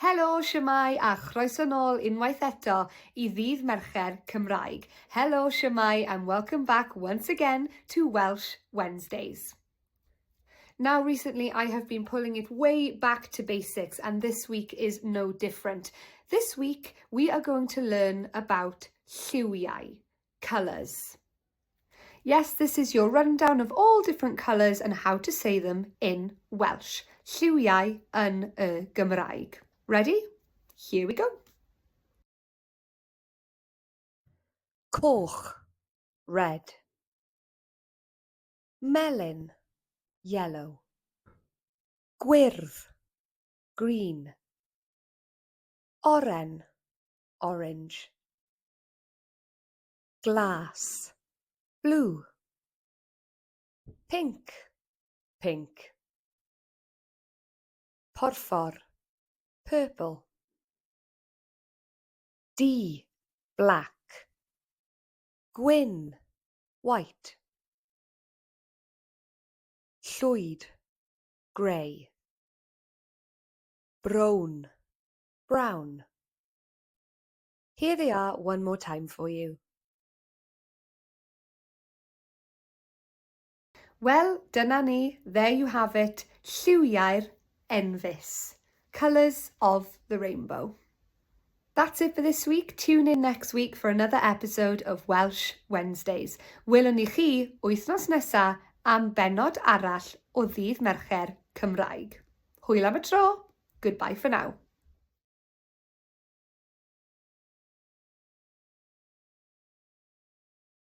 Helo, shwmai, a chroeso nôl unwaith eto I ddydd Mercher Cymraeg. Hello, shwmai, and welcome back once again to Welsh Wednesdays. Now recently I have been pulling it way back to basics, and this week is no different. This week we are going to learn about LIIWIAU, colours. Yes, this is your rundown of all different colours and how to say them in Welsh. LIIWIAU yn y Gymraeg. Ready? Here we go. Coch, red. Melyn, yellow. Gwyrdd, green. Oren, orange. Glas, blue. Pink, pink. Porffor, purple. D, black. Gwyn, white. Llwyd, grey. Brown, brown. Here they are one more time for you. Well, dyna ni. There you have it. LIIWIAU'r enfys. Colours of the rainbow. That's it for this week. Tune in next week for another episode of Welsh Wednesdays. Welwn ni chi wythnos nesa am bennod arall o ddydd Mercher Cymraeg. Hwyl am y tro. Goodbye for now.